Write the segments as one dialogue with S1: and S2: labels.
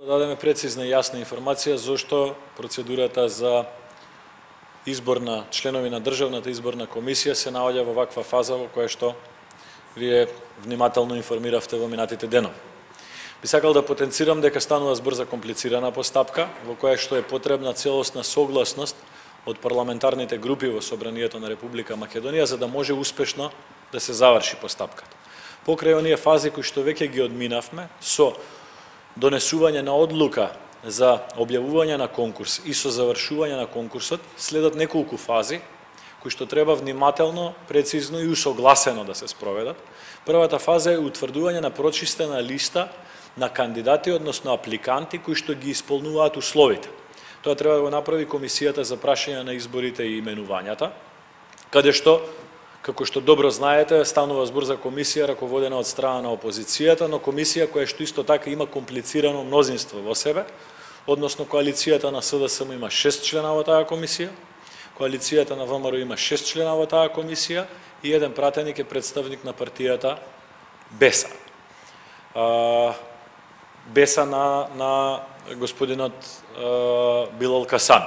S1: дадеме прецизна и јасна информација зошто процедурата за избор на членови на Државната изборна комисија се наоѓа во ваква фаза во која што вие внимателно информиравте во минатите денови. Би сакал да потенцирам дека станува збор за комплицирана постапка во која што е потребна целосна согласност од парламентарните групи во Собранието на Република Македонија за да може успешно да се заврши постапката. Покрај оние фази кои што веќе ги одминавме со донесување на одлука за објавување на конкурс и со завршување на конкурсот следат неколку фази кои што треба внимателно, прецизно и усогласено да се спроведат. Првата фаза е утврдување на прочистена листа на кандидати, односно апликанти кои што ги исполнуваат условите. Тоа треба да го направи Комисијата за прашање на изборите и именувањата, каде што, како што добро знаете, станува збор за комисија раководена од страна на опозицијата, но комисија која што исто така има комплицирано мнозинство во себе, односно коалицијата на СДСМ има 6 члена во таа комисија, коалицијата на ВМРО има 6 члена во таа комисија и еден пратеник е представник на партијата БЕСА. БЕСА на господинот Билал Касан.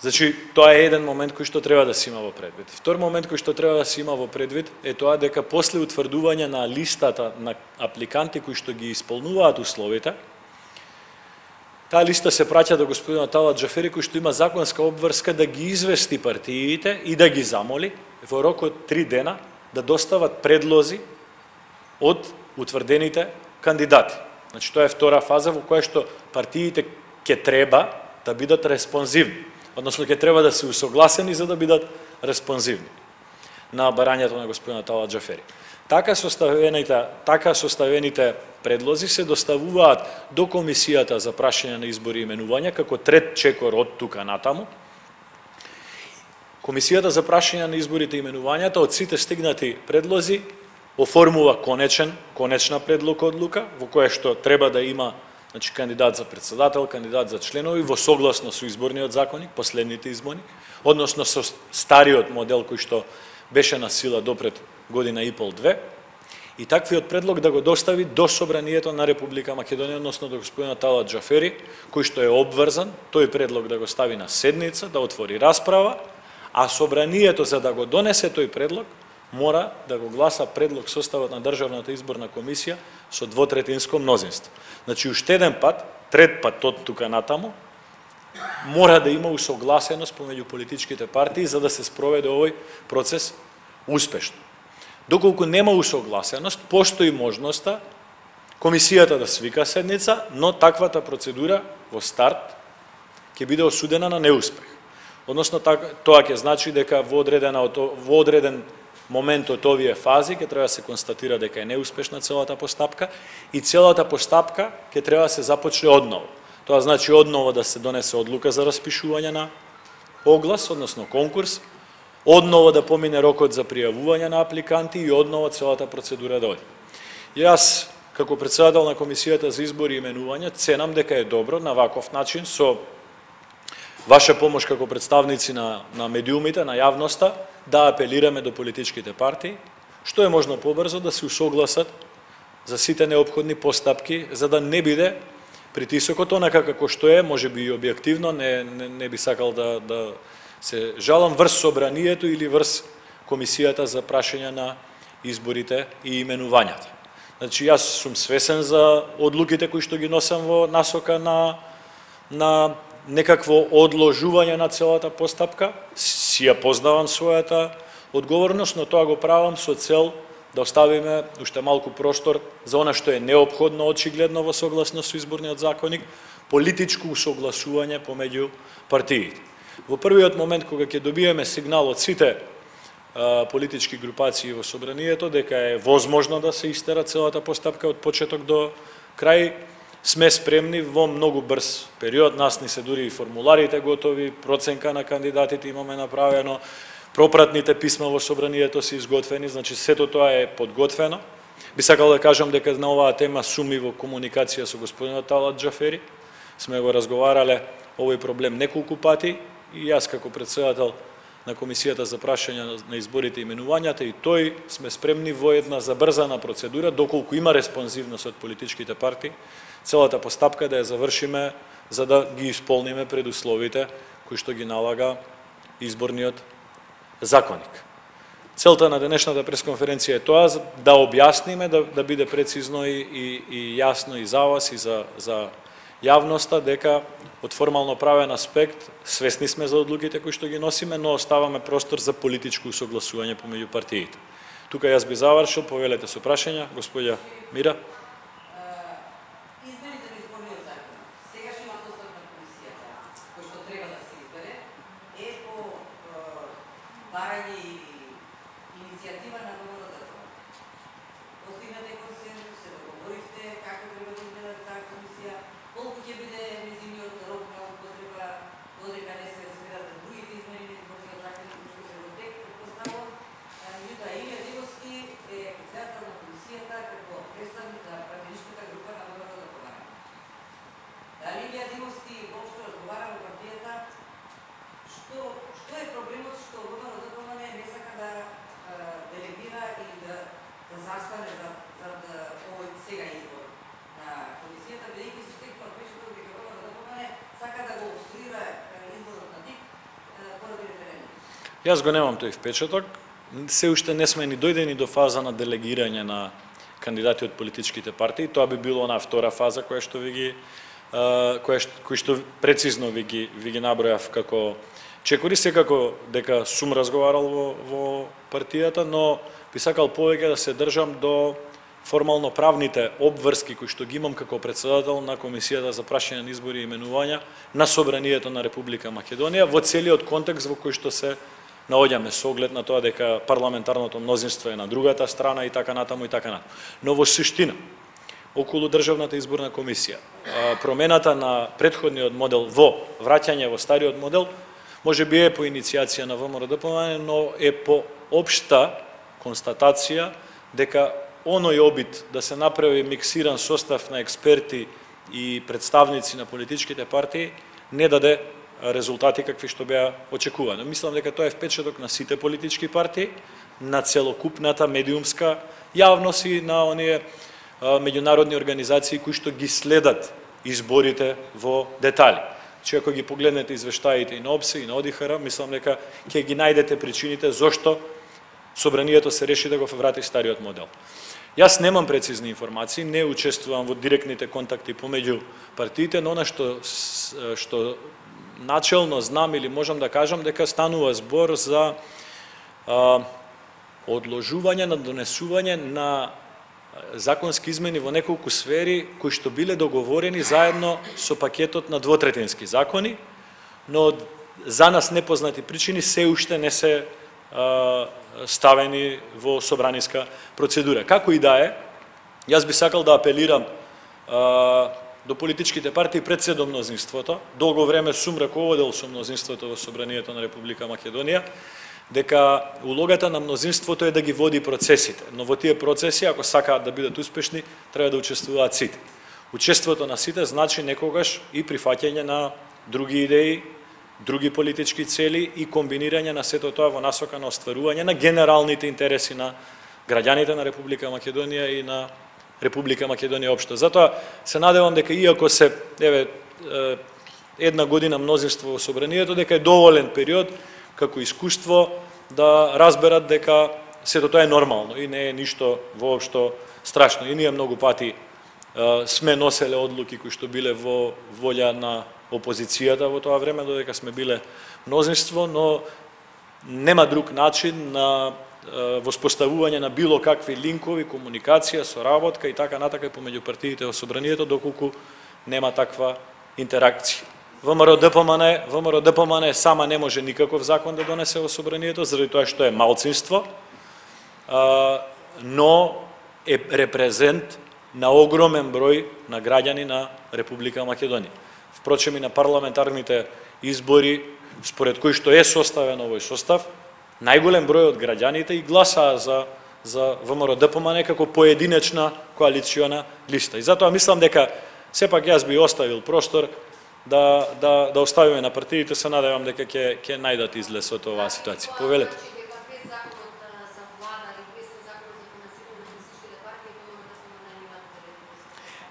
S1: Значи, тоа е еден момент кој што треба да се има во предвид. Втор момент кој што треба да се има во предвид е тоа дека после утврдување на листата на апликанти кои што ги исполнуваат условите, таа листа се праќа до господинот Талат Џафери кој што има законска обврска да ги извести партиите и да ги замоли во рок од 3 дена да достават предлози од утврдените кандидати. Значи, тоа е втора фаза во која што партиите ќе треба да бидат респонзивни, односно ќе треба да се усогласени за да бидат респонзивни на барањето на господинот Талат Џафери. Така составените предлози се доставуваат до Комисијата за прашање на избори и именувања како трет чекор од тука натаму. Комисијата за прашање на изборите и именувањата од сите стигнати предлози оформува конечна предлог одлука во која што треба да има, значи, кандидат за председател, кандидат за членови во согласно со изборниот законник, последните избори, односно со стариот модел кој што беше на сила допред година и пол-две, и таквиот предлог да го достави до Собранието на Република Македонија, односно до господинот Талат Џафери, кој што е обврзан, тој предлог да го стави на седница, да отвори расправа, а Собранието за да го донесе тој предлог, мора да го гласа предлог составот на Државната изборна комисија со двотретинско мнозинство. Значи, уште еден пат, трет пат од тука натаму, мора да има усогласеност помеѓу политичките партии за да се спроведе овој процес успешно. Доколку нема усогласеност, постои можноста комисијата да свика седница, но таквата процедура во старт ќе биде осудена на неуспех. Односно, тоа ќе значи дека во одреден момент од овие фази ќе треба да се констатира дека е неуспешна целата постапка и целата постапка ќе треба да се започне одново. Тоа значи одново да се донесе одлука за распишување на оглас, односно конкурс, одново да помине рокот за пријавување на апликанти и одново целата процедура да оди. Јас, како председател на Комисијата за избори и именувања, ценам дека е добро на ваков начин, со ваша помош како представници на медиумите, на јавноста, да апелираме до политичките партии, што е можно побрзо да се усогласат за сите неопходни постапки, за да не биде притисокот онака како што е, може би и објективно, не би сакал да се жалам врз Собранието или врз Комисијата за прашање на изборите и именувањата. Значи, јас сум свесен за одлуките кои што ги носам во насока на некакво одложување на целата постапка, си ја познавам својата одговорност, но тоа го правам со цел да оставиме уште малку простор за она што е неопходно очигледно во согласност со изборниот законник, политичко усогласување помеѓу партиите. Во првиот момент кога ќе добиеме сигнал од сите политички групации во Собранието дека е возможно да се истера целата постапка од почеток до крај, сме спремни во многу брз период. Нас ни се дури и формуларите готови, проценка на кандидатите имаме направено, пропратните писма во Собранието се изготвени, значи сето тоа е подготвено. Би сакал да кажам дека на оваа тема сум и во комуникација со господинот Талат Џафери. Сме го разговарале овој проблем неколку пати и јас како председател на Комисијата за прашања на изборите и именувањата, и тој сме спремни во една забрзана процедура, доколку има респонзивност од политичките партии, целата постапка да ја завршиме за да ги исполниме предусловите кои што ги налага изборниот законник. Целта на денешната пресконференција е тоа, да објасниме, да биде прецизно и јасно и за вас и за јавноста, дека од формално правен аспект свесни сме за одлуките кои што ги носиме, но оставаме простор за политичко усогласување помеѓу партиите. Тука јас би завршил, повелете со прашања, господја Мира. Јас го немам тој впечаток. Се уште не сме ни дојдени до фаза на делегирање на кандидати од политичките партии. Тоа би било на втора фаза која што кој што прецизно ви ги набројав како чекори. Секако дека сум разговарал во партијата, но би сакал повеќе да се држам до формално правните обврски кои што ги имам како председател на Комисијата за прашање на избори и именувања на Собранието на Република Македонија во целиот контекст во кој што се наоѓаме со оглед на тоа дека парламентарното мнозинство е на другата страна и така натаму и така натаму. Но во суштина, околу Државната изборна комисија, промената на претходниот модел во враќање во стариот модел, може би е по иницијација на ВМРО-ДПМН, но е по општа констатација дека оној обид да се направи миксиран состав на експерти и представници на политичките партии не даде резултати какви што беа очекувани. Мислам дека тоа е впечаток на сите политички партии, на целокупната медиумска јавност и на оние меѓународни организации кои што ги следат изборите во детали. Че ако ги погледнете извештаите и на ОБСЕ и на ОДИХР, мислам дека ќе ги најдете причините зошто Собранието се реши да го врати стариот модел. Јас немам прецизни информации, не учествувам во директните контакти помеѓу партиите, но она што начелно знам или можам да кажам дека станува збор за одложување на донесување на законски измени во неколку сфери кои што биле договорени заедно со пакетот на двотретински закони, но за нас непознати причини се уште не се ставени во собраниска процедура. Како и да е, јас би сакал да апелирам до политичките партии пред се до мнозинството. Долго време сум раководел со мнозинството во Собранието на Република Македонија, дека улогата на мнозинството е да ги води процесите, но во тие процеси, ако сакаат да бидат успешни, треба да учествуваат сите. Учеството на сите значи некогаш и прифаќање на други идеи, други политички цели и комбинирање на сето тоа во насока на остварување на генералните интереси на граѓаните на Република Македонија и на Република Македонија општо. Затоа се надевам дека иако се една година мнозинство во Собранието, дека е доволен период како искуство да разберат дека сето тоа е нормално и не е ништо воопшто страшно. И ние многу пати сме носеле одлуки кои што биле во волја на опозицијата во тоа време, додека сме биле мнозинство, но нема друг начин на воспоставување на било какви линкови, комуникација, соработка и така натака помеѓу партиите во Собранието, доколку нема таква интеракција. ВМРО-ДПМН сама не може никаков закон да донесе во Собранието, заради тоа што е малцинство, но е репрезент на огромен број на граѓани на Република Македонија. Впрочем и на парламентарните избори, според кои што е составен овој состав, најголем број од граѓаните и гласаа за ВМРО-ДПМН како поединечна коалициона листа. И затоа мислам дека сепак јас би оставил простор да оставиме на партиите, се надевам дека ќе најдат излез од оваа ситуација. Повелете.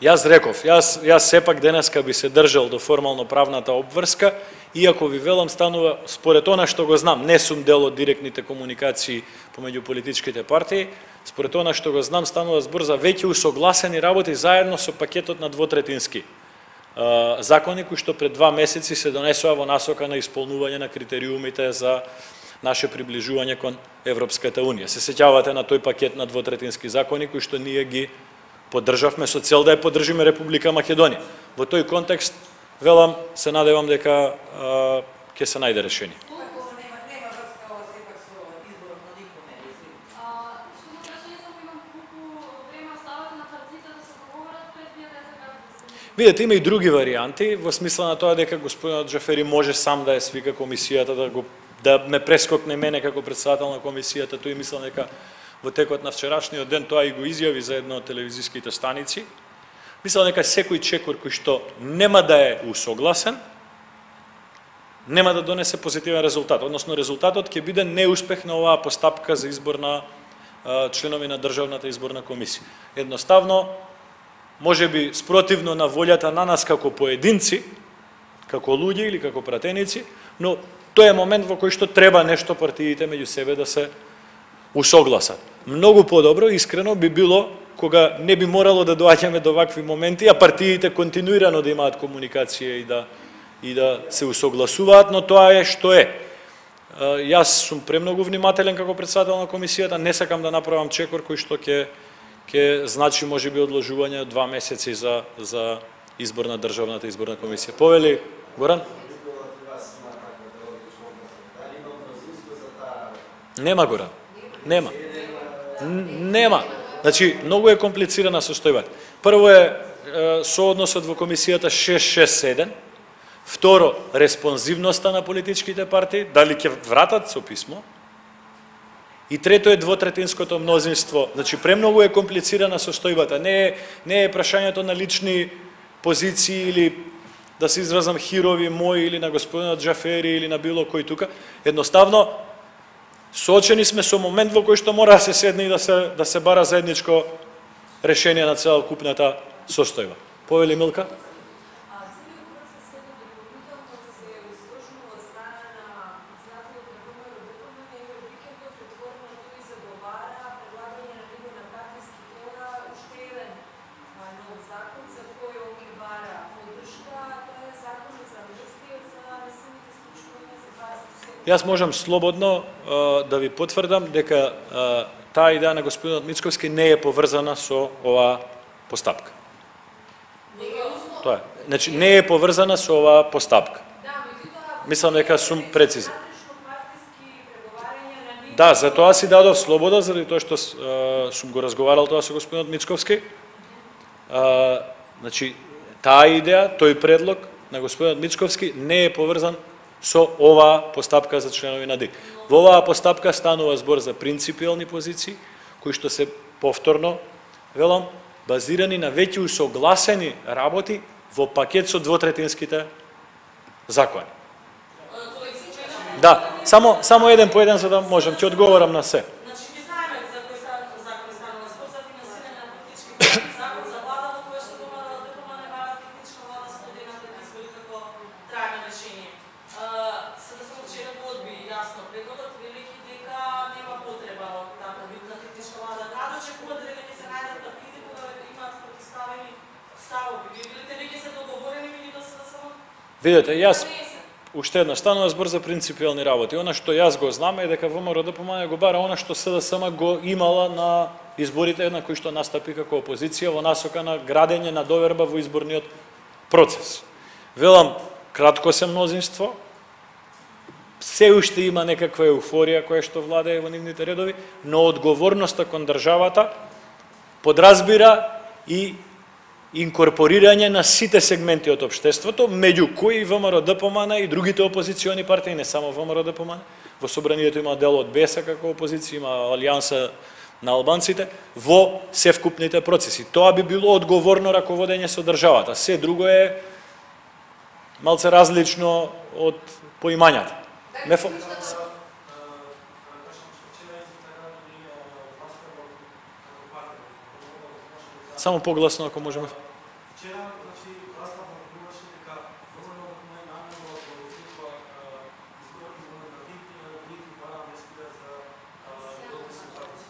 S1: Јас реков, јас сепак денеска би се држал до формално правната обврска, иако ви велам станува според она што го знам, не сум дел од директните комуникации помеѓу политичките партии, според она што го знам станува збор за веќе усогласени работи заедно со пакетот на двотретински закони кои што пред 2 месеци се донесува во насока на исполнување на критериумите за наше приближување кон Европската Унија. Се сеќавате на тој пакет на двотретински закони кои што ние ги поддржавме со цел да ја поддржиме Република Македонија. Во тој контекст, велам, се надевам дека ќе се најде решение. Видете, има и други варианти, во смисла на тоа дека господинот Џафери може сам да ја свика комисијата, да ме прескокне мене како председател на комисијата, тој мислам дека во текот на вчерашниот ден тоа и го изјави за едно од телевизиските станици. Мислам дека секој чекор кој што нема да е усогласен, нема да донесе позитивен резултат, односно резултатот ќе биде неуспех на оваа постапка за избор на членови на Државната изборна комисија. Едноставно, може би спротивно на волјата на нас како поединци, како луѓе или како пратеници, но тоа е момент во кој што треба нешто партиите меѓу себе да се усогласат. Многу подобро, искрено би било кога не би морало да доаѓаме до вакви моменти, а партиите континуирано да имаат комуникација и да се усогласуваат, но тоа е што е. Јас сум премногу внимателен како председател на комисијата, не сакам да направам чекор кој што ќе значи можеби одложување од 2 месеци за избор на Државната изборна комисија. Повели Горан? Нема, Горан. Нема. Значи, многу е комплицирана состојбата. Прво е соодносот во комисијата 667, второ, респонзивноста на политичките партии, дали ќе вратат со писмо, и трето е двотретинското мнозинство. Значи, премногу е комплицирана состојбата. Не е прашањето на лични позиции или да се изразам хирови мои или на господинот Џафери или на било кој тука. Едноставно, соочени сме со момент во кој што мора да се седне и да се бара заедничко решение на целокупната состојба. Повели Милка? Јас можам слободно да ви потврдам дека таа идеја на господинот Мицковски не е поврзана со оваа постапка. Тоа е. Значи, не е поврзана со оваа постапка. Мислам дека сум прецизен. Да, за тоа си дадов слобода, заради тоа што сум го разговарал тоа со господинот Мицковски. Значи, таа идеја, тој предлог на господинот Мицковски не е поврзан со оваа постапка за членови на ДИК. Во оваа постапка станува збор за принципиални позиции, кои што се повторно, велам, базирани на веќе усогласени работи во пакет со двотретинските закони. Да, само еден по еден за да можам, ќе одговорам на се. Видете, јас уште една станува збор за принципиални работи. Она што јас го знам е дека ВМРО-ДПМН го бара она што СДСМ го имала на изборите на кои што настапи како опозиција во насока на градење на доверба во изборниот процес. Велам, кратко се мнозинство, се уште има некаква еуфорија која што владее во нивните редови, но одговорноста кон државата подразбира и инкорпорирање на сите сегменти од општеството, меѓу кои ВМРО-ДПМН и другите опозициони партии, не само ВМРО-ДПМН. Во собранието има дел од БЕСА како опозиција, има Алијанса на албанците, во севкупните процеси. Тоа би било одговорно раководење со државата. Се друго е малце различно од поимањата. Само погласно ако можеме.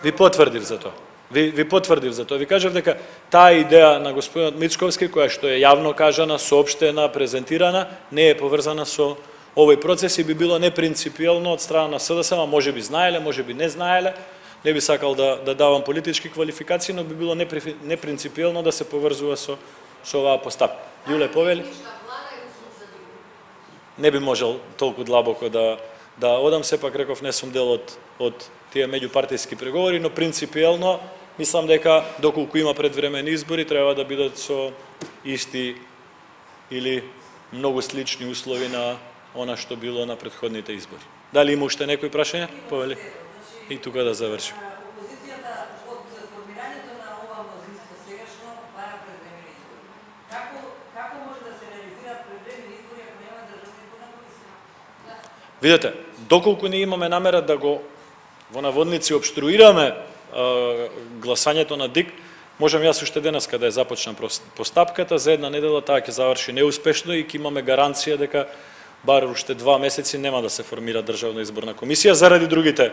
S1: Ви потврдив за тоа. Ви потврдив за тоа. Ви кажав дека таа идеја на господинот Мицковски, која што е јавно кажана, соопштена, презентирана, не е поврзана со овој процес и би било непринципиелно од страна на СДСМ, можеби знаеле, можеби не знаеле, не би сакал да давам политички квалификации, но би било непринципиелно да се поврзува со оваа постапка. Јуле повели? Не би можел толку длабоко да одам, сепак реков не сум дел од тие меѓупартијски преговори, но принципиелно мислам дека доколку има предвремени избори треба да бидат со исти или многу слични услови на она што било на претходните избори. Дали има уште некои прашања? Повели. И тука да завршим.
S2: Опозицијата од формирањето на ова мнозинство сегашно бара предвремени избори. Како може да се реализираат предвремени избори ако нема државна изборна комисија?
S1: Видете, доколку не имаме намера да го во наводници обструираме гласањето на ДИК, можам јас уште денес каде е започна постапката, за една недела таа ќе заврши неуспешно и ќе имаме гаранција дека бар уште 2 месеци нема да се формира државна изборна комисија заради другите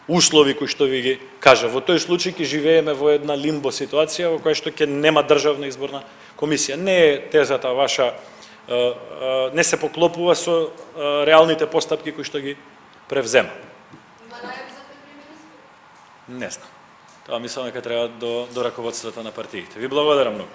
S1: услови кои што ви ги кажа. Во тој случај ќе живееме во една лимбо ситуација во која што ќе нема државна изборна комисија. Не е тезата ваша, не се поклопува со реалните постапки кои што ги превзема. Не знам. Тоа мислам дека треба до раководството на партиите. Ви благодарам многу.